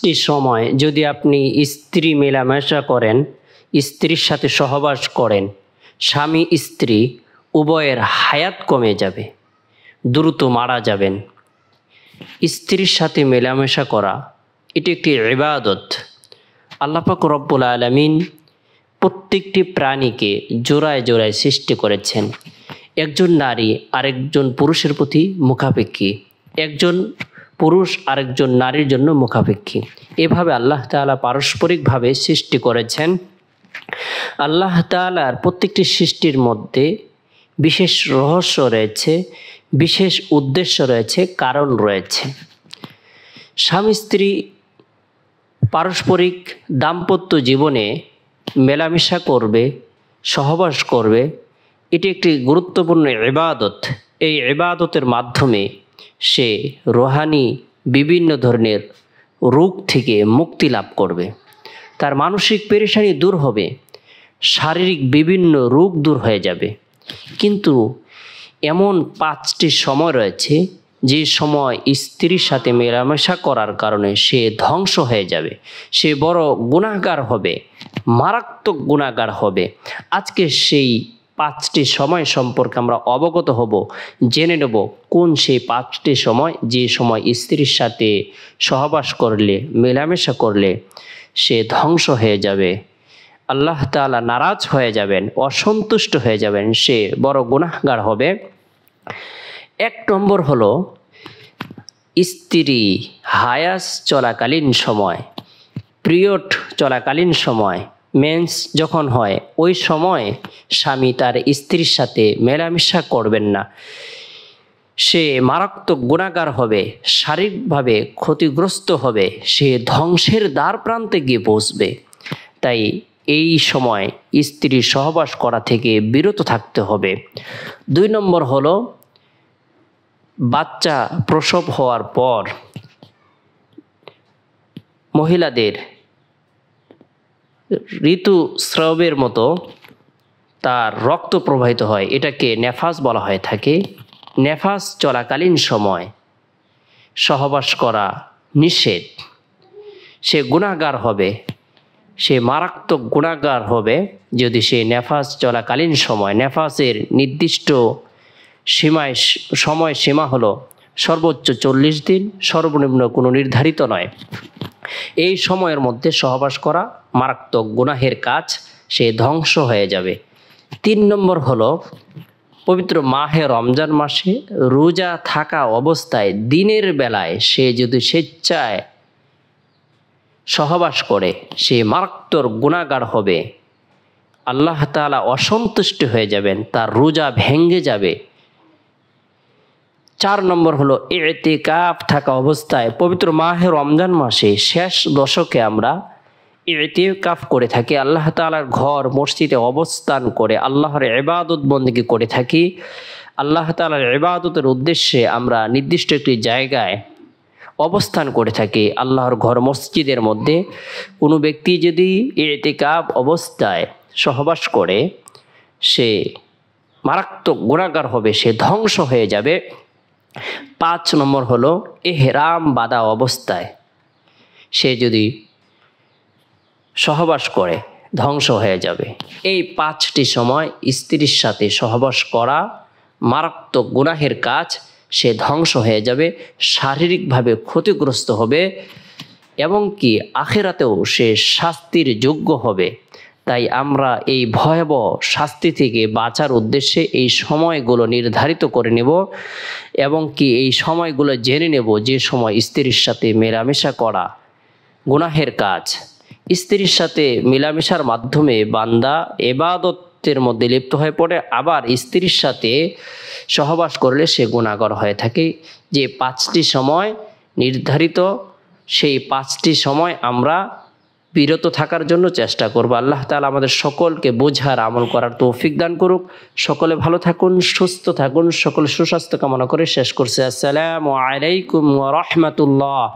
5টি সময় যদি আপনি স্ত্রী মেলামেশা করেন, স্ত্রীর সাথে সহবাস করেন, স্বামী স্ত্রী উভয়ের হায়াত কমে যাবে, দ্রুত মারা যাবেন। স্ত্রীর সাথে মেলামেশা করা এটি একটি ইবাদত। আল্লাহ পাক রব্বুল আলামিন প্রত্যেকটি প্রাণীকে জোড়ায় জোড়ায় সৃষ্টি করেছেন। একজন নারী আরেকজন পুরুষের প্রতি মুখাপেক্ষী, একজন পুরুষ আরেকজন নারীর জন্য মুখাপেক্ষী। এভাবে আল্লাহ তাআলা পারস্পরিকভাবে সৃষ্টি করেছেন। আল্লাহ তাআলার প্রত্যেকটি সৃষ্টির মধ্যে বিশেষ রহস্য রয়েছে, বিশেষ উদ্দেশ্য রয়েছে, কারণ রয়েছে। স্বামী স্ত্রী পারস্পরিক দাম্পত্য জীবনে মেলামেশা করবে, সহবাস করবে, এটি একটি গুরুত্বপূর্ণ ইবাদত। এই ইবাদতের মাধ্যমে সে রুহানি বিভিন্ন ধরনের রোগ থেকে মুক্তি লাভ করবে, তার মানসিক পেরেশানি দূর হবে, শারীরিক বিভিন্ন রোগ দূর হয়ে যাবে। কিন্তু এমন 5টি সময় রয়েছে যে সময় স্ত্রীর সাথে মেলামেশা করার কারণে সে ধ্বংস হয়ে যাবে, সে বড় গুনাহগার হবে, মারাত্মক গুনাহগার হবে। আজকে সেই 5টি সময় সম্পর্কে আমরা অবগত হব, জেনে নেব কোন সেই 5টি সময় যে সময় স্ত্রীর সাথে সহবাস করলে, মেলামেশা করলে সে ধ্বংস হয়ে যাবে, আল্লাহ তাআলা নারাজ হয়ে যাবেন, অসন্তুষ্ট হয়ে যাবেন, সে বড় গুনাহগার হবে। 1 নম্বর হলো স্ত্রী হায়াস চলাকালীন সময়, পিরিয়ড চলাকালীন সময়, মেন্স যখন হয় ওই সময় স্বামী তার স্ত্রীর সাথে মেলামেশা করবেন না। সে মারাত্মক গুনাহগার হবে, শারীরিকভাবে ক্ষতিগ্রস্ত হবে, সে ধ্বংসের দ্বার প্রান্তে গিয়ে পৌঁছবে। তাই এই সময় স্ত্রী সহবাস করা থেকে বিরত থাকতে হবে। 2 নম্বর হলো বাচ্চা প্রসব হওয়ার পর মহিলাদের ঋতুস্রাবের মতো তার রক্ত প্রবাহিত হয়, এটাকে নেফাস বলা হয়ে থাকে। নেফাস চলাকালীন সময় সহবাস করা নিষেধ। সে গুনাহগার হবে, সে মারাত্মক গুনাহগার হবে যদি সে নেফাস চলাকালীন সময়, নেফাসের নির্দিষ্ট সময় সীমা হলো সর্বোচ্চ 40 দিন, সর্বনিম্ন কোনো নির্ধারিত নয়। এই সময়ের মধ্যে সহবাস করা মারাত্মক গুনাহের কাজ, সে ধ্বংস হয়ে যাবে। 3 নম্বর হলো পবিত্র মাহে রমজান মাসে রোজা থাকা অবস্থায় দিনের বেলায় সে যদি স্বেচ্ছায় সহবাস করে সে মারাত্মক গুনাহগার হবে, আল্লাহ তাআলা অসন্তুষ্ট হয়ে যাবেন, তার রোজা ভেঙে যাবে। 4 নম্বর হলো ইতিকাফ থাকা অবস্থায় পবিত্র মাহে রমজান মাসে শেষ দশকে আমরা ইতিকাফ করে থাকি, আল্লাহ তাআলার ঘর মসজিদে অবস্থান করে আল্লাহর ইবাদত বন্দেগী করে থাকি। আল্লাহ তাআলার ইবাদতের উদ্দেশ্যে আমরা নির্দিষ্ট একটি জায়গায় অবস্থান করে থাকি, আল্লাহর ঘর মসজিদের মধ্যে। কোনো ব্যক্তি যদি ইতিকাফ অবস্থায় সহবাস করে সে মারাত্মক গুনাহগার হবে, সে ধ্বংস হয়ে যাবে। 5 নম্বর হলো ইহরাম বাঁধা অবস্থায় সে যদি সহবাস করে ধ্বংস হয়ে যাবে। এই 5টি সময় স্ত্রীর সাথে সহবাস করা মারাত্মক গুনাহের কাজ, সে ধ্বংস হয়ে যাবে, শারীরিকভাবে ক্ষতিগ্রস্ত হবে এবং কি আখিরাতেও সে শাস্তির যোগ্য হবে। তাই আমরা এই ভয়াবহ শাস্তি থেকে বাঁচার উদ্দেশ্যে এই সময়গুলো নির্ধারিত করে নেব এবং কি এই সময়গুলো জেনে নেব যে সময় স্ত্রীর সাথে মেলামেশা করা গুনাহের কাজ। স্ত্রীর সাথে মেলামেশার মাধ্যমে বান্দা ইবাদতের মধ্যে লিপ্ত হয়ে পড়ে, আবার স্ত্রীর সাথে সহবাস করলে সে গুনাহগার হয়ে থাকে। যে 5টি সময় নির্ধারিত, সেই 5টি সময় আমরা বিরত থাকার জন্য চেষ্টা করব। আল্লাহ তাআলা আমাদের সকলকে বোঝার আমল করার তৌফিক দান করুক। সকলে ভালো থাকুন, সুস্থ থাকুন, সকলে সুস্বাস্থ্য কামনা করে শেষ করছে। আসসালামু আলাইকুম ওয়া রাহমাতুল্লাহ।